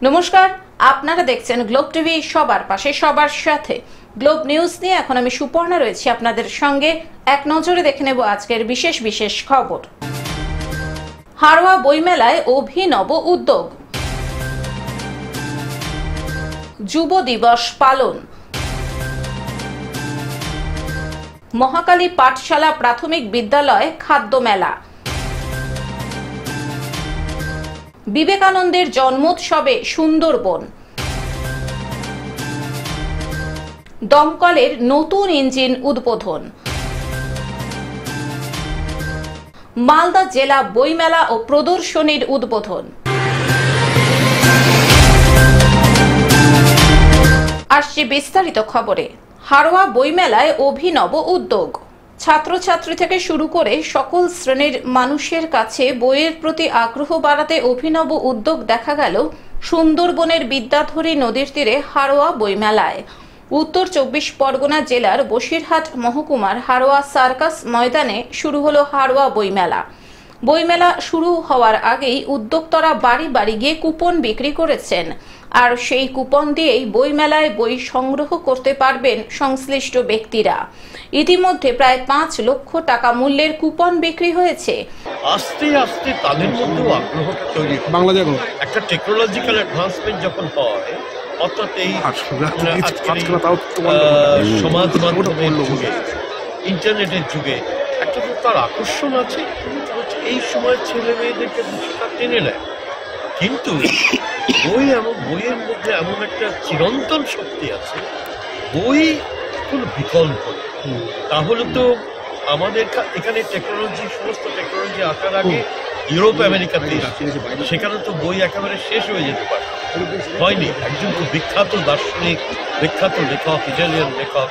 নমস্কার, আপনারা দেখছেন গ্লোব টিভি, সবার পাশে সবার সাথে। গ্লোব নিউজ নিয়ে এখন আমি সুপর্ণা রয়েছি আপনাদের সঙ্গে। এক নজরে দেখে নেব আজকের বিশেষ বিশেষ খবর। হাড়োয়া বইমেলায় অভিনব উদ্যোগ, যুব দিবস পালন, মহাকালী পাঠশালা প্রাথমিক বিদ্যালয় খাদ্য মেলা, বিবেকানন্দের জন্মোৎসবে সুন্দরবন, দমকলের নতুন ইঞ্জিন উদ্বোধন, মালদা জেলা বইমেলা ও প্রদর্শনীর উদ্বোধন। আসছে বিস্তারিত খবরে। হাড়োয়া বইমেলায় অভিনব উদ্যোগ। ছাত্রছাত্রী থেকে শুরু করে সকল শ্রেণীর মানুষের কাছে বইয়ের প্রতি আগ্রহ বাড়াতে অভিনব উদ্যোগ দেখা গেল সুন্দরবনের বিদ্যাধরী নদীর তীরে হাড়োয়া বইমেলায়। উত্তর 24 পরগনা জেলার বসিরহাট মহকুমার হাড়োয়া সার্কাস ময়দানে শুরু হলো হাড়োয়া বইমেলা। বইমেলা শুরু হওয়ার আগেই উদ্যোক্তারা বাড়ি বাড়ি গিয়ে কুপন বিক্রি করেছেন, আর সেই কুপন দিয়েই বইমেলায় বই সংগ্রহ করতে পারবেন সংশ্লিষ্ট ব্যক্তিরা। ইতিমধ্যে প্রায় 5 লক্ষ টাকা মূল্যের কুপন বিক্রি হয়েছে। আস্তে আস্তে তাদের মধ্যেও আগ্রহটা তৈরি বাংলাদেশ একটা টেকনোলজিক্যাল অ্যাডভান্সমেন্ট যখন হয়, অর্থাৎ এই সমাজ মাধ্যমের যুগে, ইন্টারনেটের যুগে একটা তো তার আকর্ষণ আছে। এই সময় ছেলে মেয়েদেরকে বিষয়টা টেনে নেয়, কিন্তু বইয়ের মধ্যে এমন একটা চিরন্তন শক্তি আছে। বই কোনো বিকল্প, তাহলে তো আমাদের এখানে সমস্ত টেকনোলজি আসার আগে ইউরোপ আমেরিকাতে সেখানে তো বই একেবারে শেষ হয়ে যেতে পারে, হয়নি। একজন খুব বিখ্যাত দার্শনিক, বিখ্যাত লেখক, ইটালিয়ান লেখক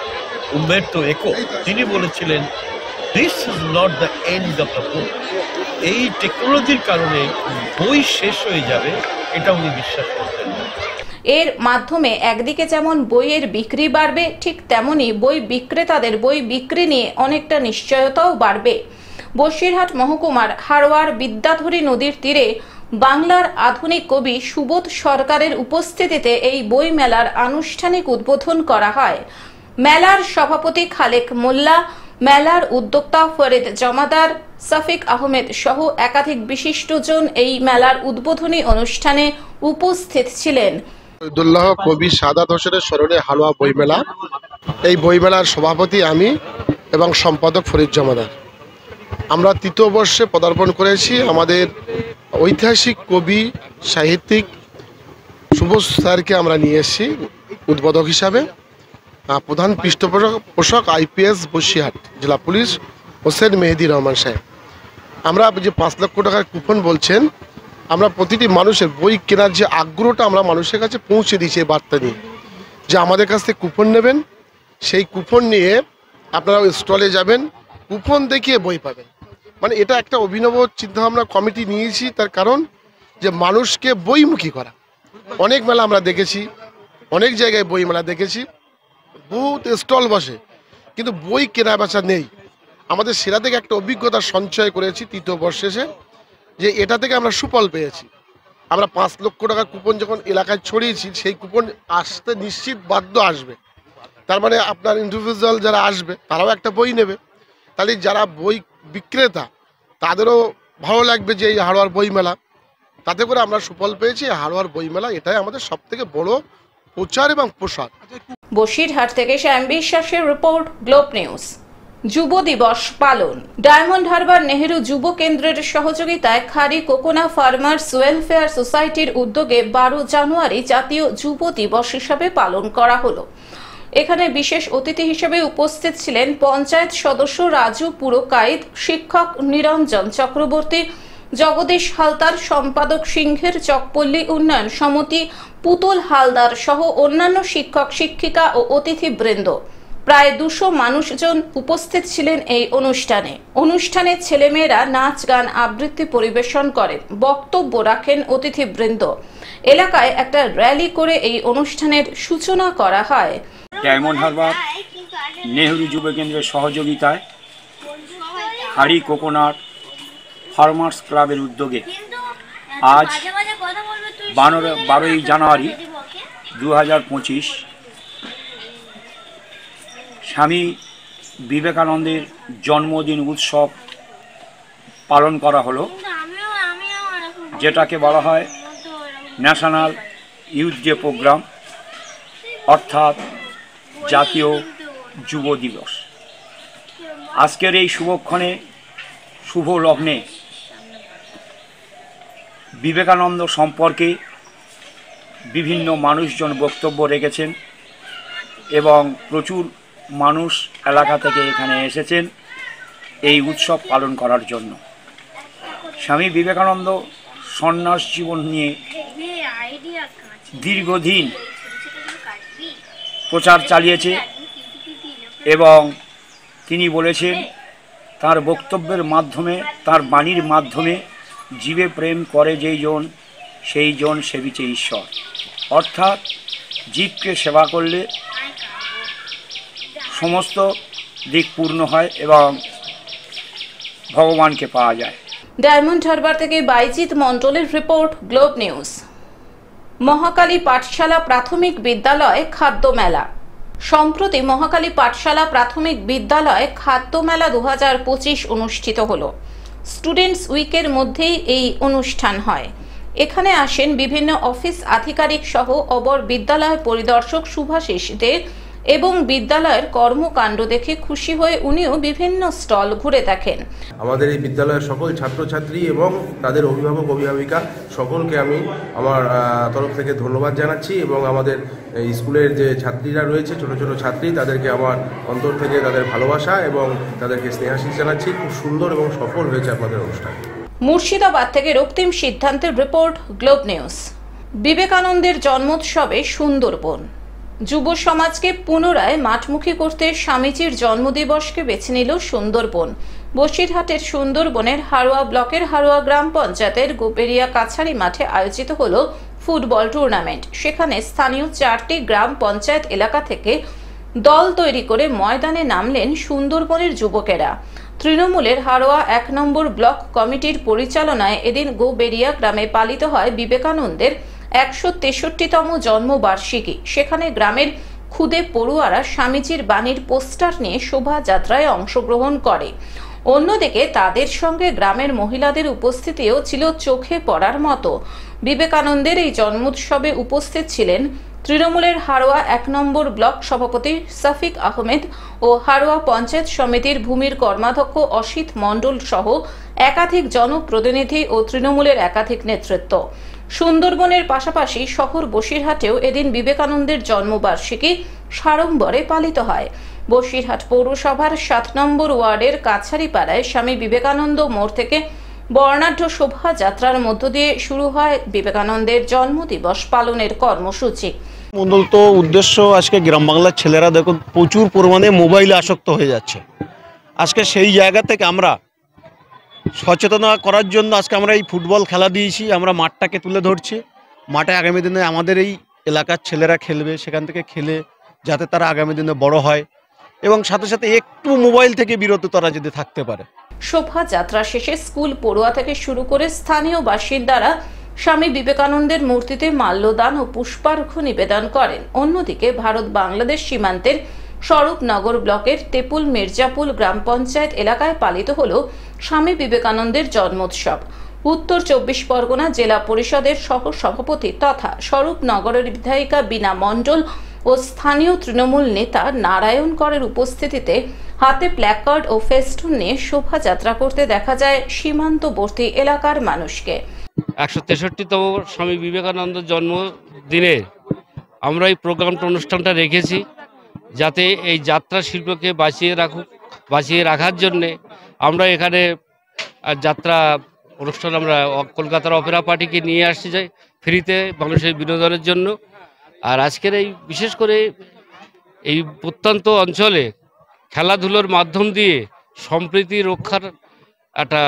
উম্বের্তো একো, তিনি বলেছিলেন, this is not the end of the book. এই টেকনোলজির কারণে বই শেষ হয়ে যাবে, এটা উনি বিশ্বাস করতেন। এর মাধ্যমে একদিকে যেমন বইয়ের বিক্রি বাড়বে, ঠিক তেমনি বই বিক্রেতাদের বই বিক্রি নিয়ে অনেকটা নিশ্চয়তাও বাড়বে। বসিরহাট মহকুমার হাড়োয়ার বিদ্যাধরী নদীর তীরে বাংলার আধুনিক কবি সুবোধ সরকারের উপস্থিতিতে এই বই মেলার আনুষ্ঠানিক উদ্বোধন করা হয়। মেলার সভাপতি খালেক মোল্লা, মেলার উদ্যোক্তা ফরিদ জমাদার, সাফিক আহমেদ সহ একাধিক বিশিষ্টজন এই মেলার উদ্বোধনী অনুষ্ঠানে উপস্থিত ছিলেন। শহীদুল্লাহ কবি সাদাত হোসেনের স্মরণে হাড়োয়া বইমেলা, এই বইমেলার সভাপতি আমি এবং সম্পাদক ফরিদ জমাদার। আমরা 3য় বর্ষে পদার্পণ করেছি। আমাদের ঐতিহাসিক কবি সাহিত্যিক সুবোধ স্যারকে আমরা নিয়ে এসেছি উদ্বোধক হিসাবে। প্রধান পৃষ্ঠপোষক IPS বসিরহাট জেলা পুলিশ হোসেন মেহেদি রহমান সাহেব। আমরা যে 5 লক্ষ টাকার কুপন বলছেন, আমরা প্রতিটি মানুষের বই কেনার যে আগ্রহটা আমরা মানুষের কাছে পৌঁছে দিয়েছি এই বার্তা নিয়ে, যে আমাদের কাছ থেকে কুপন নেবেন, সেই কুপন নিয়ে আপনারা স্টলে যাবেন, কুপন দেখিয়ে বই পাবেন। মানে এটা একটা অভিনব চিন্তাভাবনা কমিটি নিয়েছি, তার কারণ যে মানুষকে বইমুখী করা। অনেক মেলা আমরা দেখেছি, অনেক জায়গায় বই মেলা দেখেছি, বহুত স্টল বসে, কিন্তু বই কেনা বেচা নেই। আমাদের সেটা থেকে একটা অভিজ্ঞতা সঞ্চয় করেছি 3য় বর্ষে এসে, যে এটা থেকে আমরা সুফল পেয়েছি। আমরা 5 লক্ষ টাকার কুপন যখন এলাকায় ছড়িয়েছি, সেই কুপন আসতে নিশ্চিত বাধ্য আসবে। তার মানে আপনার ইন্ডিভিজুয়াল যারা আসবে তারাও একটা বই নেবে, তাহলে যারা বই বিক্রেতা তাদেরও ভালো লাগবে যে এই হাড়োয়ার বইমেলা, তাতে করে আমরা সুফল পেয়েছি। হাড়োয়ার বইমেলা এটাই আমাদের সবথেকে বড় প্রচার এবং প্রসার। বসিরহাট থেকে শ্যাম বিশ্বাসের রিপোর্ট, গ্লোব নিউজ। যুব দিবস পালন। ডায়মন্ড হারবার নেহেরু যুব কেন্দ্রের সহযোগিতায় খারি কোকোনা ফার্মার্স ওয়েলফেয়ার সোসাইটির উদ্যোগে 12 জানুয়ারি জাতীয় যুব দিবস হিসাবে পালন করা হলো। এখানে বিশেষ অতিথি হিসেবে উপস্থিত ছিলেন পঞ্চায়েত সদস্য রাজু পুরকাইত, শিক্ষক নিরঞ্জন চক্রবর্তী, জগদীশ হালদার, সম্পাদক সিংহের চকপল্লী উন্নয়ন সমিতি পুতুল হালদার সহ অন্যান্য শিক্ষক শিক্ষিকা ও অতিথিবৃন্দ। প্রায় 200 মানুষজন উপস্থিত ছিলেন এই অনুষ্ঠানে ছেলেমেয়েরা নাচ গান আবৃত্তি পরিবেশন করেন, বক্তব্য রাখেন অতিথিবৃন্দ। এলাকায় একটা র্যালি করে এই অনুষ্ঠানের সূচনা করা হয়। ডায়মন্ড হারবার নেহেরু যুব কেন্দ্রের সহযোগিতায় খারি কোকোনাট ফার্মার্স ক্লাবের উদ্যোগে আজ 12ই জানুয়ারি 2025 স্বামী বিবেকানন্দের জন্মদিন উৎসব পালন করা হলো, যেটাকে বলা হয় ন্যাশনাল ইউথ ডে প্রোগ্রাম, অর্থাৎ জাতীয় যুব দিবস। আজকের এই শুভক্ষণে, শুভ লগ্নে বিবেকানন্দ সম্পর্কে বিভিন্ন মানুষজন বক্তব্য রেখেছেন এবং প্রচুর মানুষ এলাকা থেকে এখানে এসেছেন এই উৎসব পালন করার জন্য। স্বামী বিবেকানন্দ সন্ন্যাস জীবন নিয়ে দীর্ঘদিন প্রচার চালিয়েছে এবং তিনি বলেছেন তার বক্তব্যের মাধ্যমে, তার বাণীর মাধ্যমে, জীবে প্রেম করে যেই জন সেই জন সেবিছে ঈশ্বর। অর্থাৎ জীবকে সেবা করলে সমস্ত দিক পূর্ণ হয় এবং ভগবানকে পাওয়া যায়। ডায়মন্ড হারবার থেকে বাইজিৎ মণ্ডলের রিপোর্ট, গ্লোব নিউজ। মহাকালী পাঠশালা প্রাথমিক বিদ্যালয় খাদ্য মেলা। সম্প্রতি মহাকালী পাঠশালা প্রাথমিক বিদ্যালয় খাদ্য মেলা 2025 অনুষ্ঠিত হলো। স্টুডেন্টস উইকের মধ্যেই এই অনুষ্ঠান হয়। এখানে আসেন বিভিন্ন অফিস আধিকারিক সহ অপর বিদ্যালয় পরিদর্শক শুভাশিস দে এবং বিদ্যালয়ের কর্মকাণ্ড দেখে খুশি হয়ে উনিও বিভিন্ন স্টল ঘুরে দেখেন। আমাদের এই বিদ্যালয়ের সকল ছাত্রছাত্রী এবং তাদের অভিভাবক অভিভাবিকা সকলকে আমি আমার তরফ থেকে ধন্যবাদ জানাচ্ছি এবং আমাদের স্কুলের যে ছাত্রীরা রয়েছে, ছোট ছোট ছাত্রী, তাদেরকে আমার অন্তর থেকে তাদের ভালোবাসা এবং তাদেরকে স্নেহাশিস জানাচ্ছি। খুব সুন্দর এবং সফল হয়েছে আপনাদের অনুষ্ঠান। মুর্শিদাবাদ থেকে রক্তিম সিদ্ধান্তের রিপোর্ট, গ্লোব নিউজ। বিবেকানন্দের জন্মোৎসবে সুন্দরবন। যুব সমাজকে পুনরায় মাঠমুখী করতে স্বামীজির জন্মদিবসকে বেছে নিল সুন্দরবন। বসিরহাটের সুন্দরবনের হারোয়া ব্লকের হারোয়া গ্রাম পঞ্চায়েতের গোপেরিয়া কাছারি মাঠে আয়োজিত হলো ফুটবল টুর্নামেন্ট। সেখানে স্থানীয় 4টি গ্রাম পঞ্চায়েত এলাকা থেকে দল তৈরি করে ময়দানে নামলেন সুন্দরবনের যুবকেরা। তৃণমূলের হারোয়া 1 নম্বর ব্লক কমিটির পরিচালনায় এদিন গোবেরিয়া গ্রামে পালিত হয় বিবেকানন্দের 163তম জন্মবার্ষিকী। সেখানে গ্রামের খুদে পড়ুয়ারা স্বামীজির বাণীর পোস্টার নিয়ে শোভাযাত্রায় অংশগ্রহণ করে। অন্যদিকে তাদের সঙ্গে গ্রামের মহিলাদের উপস্থিতিও ছিল চোখে পড়ার মতো। বিবেকানন্দের এই জন্মোৎসবে উপস্থিত ছিলেন তৃণমূলের হারোয়া 1 নম্বর ব্লক সভাপতি সাফিক আহমেদ ও হারোয়া পঞ্চায়েত সমিতির ভূমির কর্মাধ্যক্ষ অসিত মণ্ডল সহ একাধিক জনপ্রতিনিধি ও তৃণমূলের একাধিক নেতৃত্ব। সুন্দরবনের পাশাপাশি শহর বসিরহাটেও এদিন বিবেকানন্দের জন্মবার্ষিকী সাড়ম্বরে পালিত হয়। বসিরহাট পৌরসভার 7 নম্বর ওয়ার্ডের কাছারিপাড়ায় স্বামী বিবেকানন্দ মোড় থেকে বর্ণাঢ্য শোভাযাত্রার মধ্য দিয়ে শুরু হয় বিবেকানন্দের জন্মদিবস পালনের কর্মসূচি। মূলত উদ্দেশ্য, আজকে গ্রাম বাংলার ছেলেরা দেখুন প্রচুর পরিমাণে মোবাইলে আসক্ত হয়ে যাচ্ছে। আজকে সেই জায়গা থেকে আমরা সচেতনতা করার জন্য আজকে আমরা এই ফুটবল খেলা দিয়েছি। আমরা মাঠটাকে তুলে ধরছি। মাঠে আগামী দিনে আমাদের এই এলাকার ছেলেরা খেলবে, সেখান থেকে খেলে যাতে তারা আগামী দিনে বড় হয় এবং সাথে সাথে একটু মোবাইল থেকে বিরত তারা যদি থাকতে পারে। শোভাযাত্রা শেষে স্কুল পড়ুয়া থেকে শুরু করে স্থানীয় বাসিন্দারা স্বামী বিবেকানন্দের মূর্তিতে মাল্যদান ও পুষ্পার্ঘ্য নিবেদন করেন। অন্যদিকে ভারত বাংলাদেশ সীমান্তের স্বরূপনগর ব্লকের তেপুল মির্জাপুল গ্রাম পঞ্চায়েত এলাকায় পালিত হল স্বামী বিবেকানন্দের জন্মোৎসব। উত্তর 24 পরগনা জেলা পরিষদের সহ সভাপতি তথা স্বরূপনগরের বিধায়িকা বীণা মণ্ডল ও স্থানীয় তৃণমূল নেতা নারায়ণ করের উপস্থিতিতে হাতে প্ল্যাকার্ড ও ফেস্টুন নিয়ে শোভাযাত্রা করতে দেখা যায় সীমান্তবর্তী এলাকার মানুষকে। 163তম স্বামী বিবেকানন্দ জন্মদিনে আমরা এই অনুষ্ঠানটা রেখেছি যাতে এই যাত্রা শিল্পকে বাঁচিয়ে রাখার জন্যে আমরা এখানে যাত্রা অনুষ্ঠান আমরা কলকাতার অপেরা পার্টিকে নিয়ে আসছি যাই ফ্রিতে মানুষের বিনোদনের জন্য। আর আজকের এই বিশেষ করে এই প্রত্যন্ত অঞ্চলে খেলাধুলোর মাধ্যম দিয়ে সম্প্রীতি রক্ষার একটা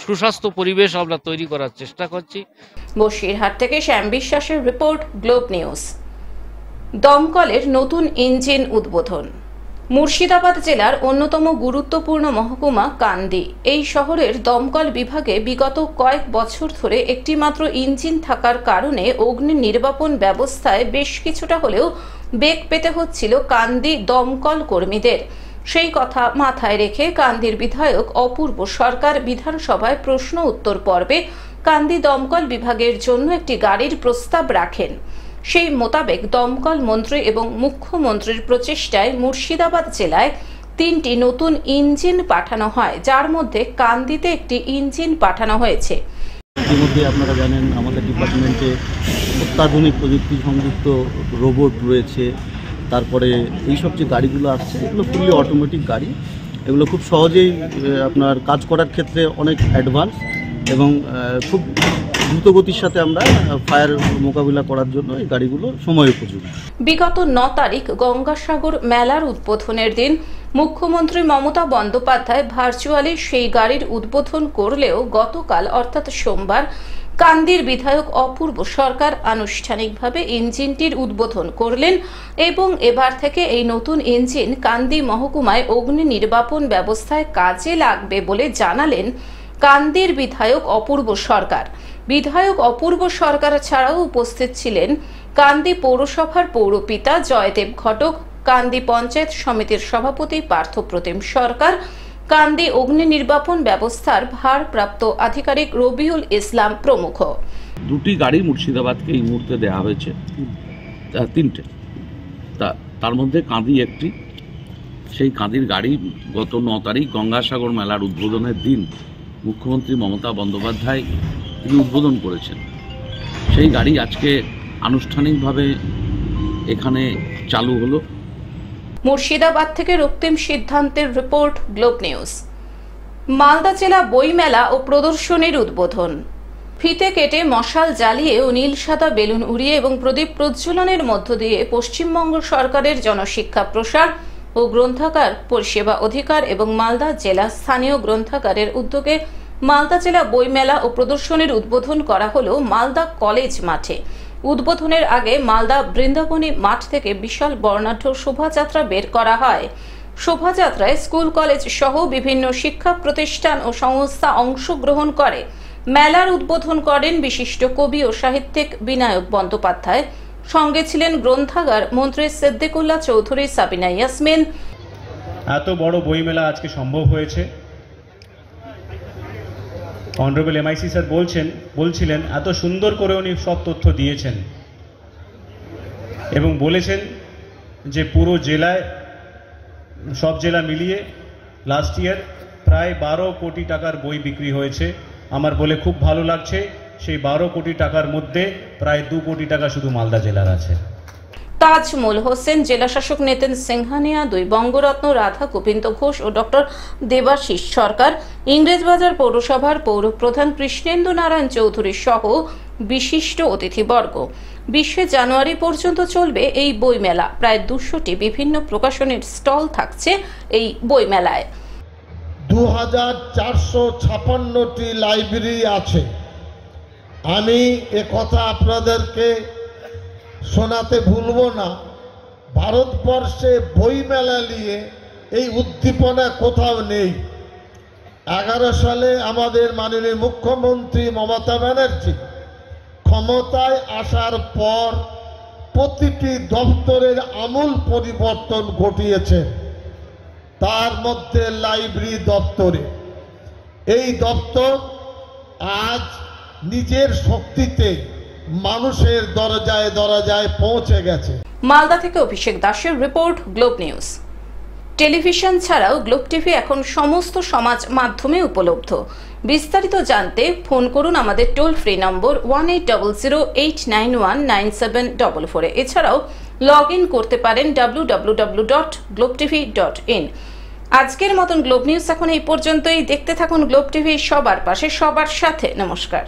সুস্বাস্থ্য পরিবেশ আমরা তৈরি করার চেষ্টা করছি। বসিরহাট থেকে শ্যাম বিশ্বাসের রিপোর্ট, গ্লোব নিউজ। দমকলের নতুন ইঞ্জিন উদ্বোধন। মুর্শিদাবাদ জেলার অন্যতম গুরুত্বপূর্ণ মহকুমা কান্দি। এই শহরের দমকল বিভাগে বিগত কয়েক বছর ধরে একটি মাত্র ইঞ্জিন থাকার কারণে অগ্নি নির্বাপন ব্যবস্থায় বেশ কিছুটা হলেও বেগ পেতে হচ্ছিল কান্দি দমকল কর্মীদের। সেই কথা মাথায় রেখে কান্দির বিধায়ক অপূর্ব সরকার বিধানসভায় প্রশ্ন উত্তর পর্বে কান্দি দমকল বিভাগের জন্য একটি গাড়ির প্রস্তাব রাখেন। সেই মোতাবেক দমকল মন্ত্রী এবং মুখ্যমন্ত্রীর প্রচেষ্টায় মুর্শিদাবাদ জেলায় 3টি নতুন ইঞ্জিন পাঠানো হয়, যার মধ্যে কান্দিতে একটি ইঞ্জিন পাঠানো হয়েছে। ইতিমধ্যে আপনারা জানেন আমাদের ডিপার্টমেন্টে অত্যাধুনিক প্রযুক্তি সংযুক্ত রোবট রয়েছে। তারপরে এইসব যে গাড়িগুলো আসছে এগুলো ফুললি অটোমেটিক গাড়ি। এগুলো খুব সহজেই আপনার কাজ করার ক্ষেত্রে অনেক অ্যাডভান্স এবং খুব দ্রুতগতির সাথে আমরা ফায়ার মোকাবিলা করার জন্য এই গাড়িগুলো সময় উপযোগী। বিগত 9 তারিখ গঙ্গাসাগর মেলার উদ্বোধনের দিন মুখ্যমন্ত্রী মমতা বন্দ্যোপাধ্যায় ভার্চুয়ালি সেই গাড়ির উদ্বোধন করলেও গতকাল অর্থাৎ সোমবার কান্দির বিধায়ক অপূর্ব সরকার আনুষ্ঠানিকভাবে ইঞ্জিনটির উদ্বোধন করলেন এবং এবার থেকে এই নতুন ইঞ্জিন কান্দি মহকুমায় অগ্নি নির্বাপন ব্যবস্থায় কাজে লাগবে বলে জানালেন কান্দির বিধায়ক অপূর্ব সরকার। বিধায়ক অপূর্ব সরকার ছাড়াও উপস্থিত ছিলেন কান্দি পৌরসভার পৌরপিতা জয়দেব ঘটক, কান্দি পঞ্চায়েত সমিতির সভাপতি পার্থপ্রতিম সরকার, কান্দি অগ্নি নির্বাপন ব্যবস্থার ভারপ্রাপ্ত আধিকারিক রবিউল ইসলাম প্রমুখ। 2টি গাড়ি মুর্শিদাবাদকে এই মুহূর্তে দেওয়া হয়েছে, 3টে, তার মধ্যে কাঁদি একটি। সেই কাঁদির গাড়ি গত 9 তারিখ গঙ্গাসাগর মেলার উদ্বোধনের দিন মুখ্যমন্ত্রী মমতা বন্দ্যোপাধ্যায় তিনি উদ্বোধন করেছেন। সেই গাড়ি আজকে আনুষ্ঠানিকভাবে এখানে চালু হলো। মুর্শিদাবাদ থেকে রক্তিম সিদ্ধান্তের রিপোর্ট, গ্লোব নিউজ। মালদা জেলা বইমেলা ও প্রদর্শনীর উদ্বোধন। ফিতে কেটে মশাল জ্বালিয়ে ও নীল সাদা বেলুন উড়িয়ে এবং প্রদীপ প্রজ্বলনের মধ্য দিয়ে পশ্চিমবঙ্গ সরকারের জনশিক্ষা প্রসার ও গ্রন্থাগার পরিষেবা অধিকার এবং মালদা জেলা স্থানীয় গ্রন্থাগারের উদ্যোগে মালদা জেলা বইমেলা ও প্রদর্শনীর উদ্বোধন করা হলো মালদা কলেজ মাঠে। উদ্বোধনের আগে মালদা বৃন্দাবনী মাঠ থেকে বিশাল বর্ণাঢ্য শোভাযাত্রা বের করা হয়। শোভাযাত্রায় স্কুল কলেজ সহ বিভিন্ন শিক্ষা প্রতিষ্ঠান ও সংস্থা অংশগ্রহণ করে। মেলার উদ্বোধন করেন বিশিষ্ট কবি ও সাহিত্যিক বিনায়ক বন্দ্যোপাধ্যায়। সঙ্গে ছিলেন গ্রন্থাগার মন্ত্রী সিদ্দিকুল্লাহ চৌধুরী, সাবিনা ইয়াসমিন। এত বড় বইমেলা আজকে সম্ভব হয়েছে। অনারেবল এমআইসি স্যার বলছিলেন এত সুন্দর করে উনি সব তথ্য দিয়েছেন এবং বলেছেন যে পুরো জেলায়, সব জেলা মিলিয়ে লাস্ট ইয়ার প্রায় 12 কোটি টাকার বই বিক্রি হয়েছে। আমার বলে খুব ভালো লাগছে, সেই 12 কোটি টাকার মধ্যে প্রায় 2 কোটি টাকা শুধু মালদা জেলার আছে। তাজমুল হোসেন, জেলাশাসক নেতেন সিংহানিয়া, 2 বঙ্গরত্ন রাধা গোবিন্দ ঘোষ ও ডক্টর দেবাশিস সরকার, ইংরেজবাজার পৌরসভার পৌর প্রধান কৃষ্ণেন্দু নারায়ণ চৌধুরী সহ বিশিষ্ট অতিথিবর্গ। 20 জানুয়ারি পর্যন্ত চলবে এই বইমেলা। প্রায় 200টি বিভিন্ন প্রকাশনীর স্টল থাকছে এই বইমেলায়। 2456টি লাইব্রেরি আছে। আমি কথা আপনাদেরকে শোনাতে ভুলবো না। ভারতবর্ষে বইমেলা নিয়ে এই উদ্দীপনা কোথাও নেই। 11 সালে আমাদের মাননীয় মুখ্যমন্ত্রী মমতা ব্যানার্জি ক্ষমতায় আসার পর প্রতিটি দপ্তরের আমূল পরিবর্তন ঘটিয়েছে। তার মধ্যে লাইব্রেরি দপ্তরে, এই দপ্তর আজ নিজের শক্তিতে মানুষের দরজায় দরজায় পৌঁছে গেছে। মালদা থেকে অভিষেক দাসের রিপোর্ট, গ্লোব নিউজ। টেলিভিশন ছাড়াও গ্লোব টিভি এখন সমস্ত সমাজ মাধ্যমে উপলব্ধ। বিস্তারিত জানতে ফোন করুন আমাদের টোল ফ্রি নম্বর 180089197444। এছাড়াও লগ ইন করতে পারেন www.globetv.in। আজকের মতন গ্লোব নিউজ এখন এই পর্যন্তই। দেখতে থাকুন গ্লোব টিভি, সবার পাশে সবার সাথে। নমস্কার।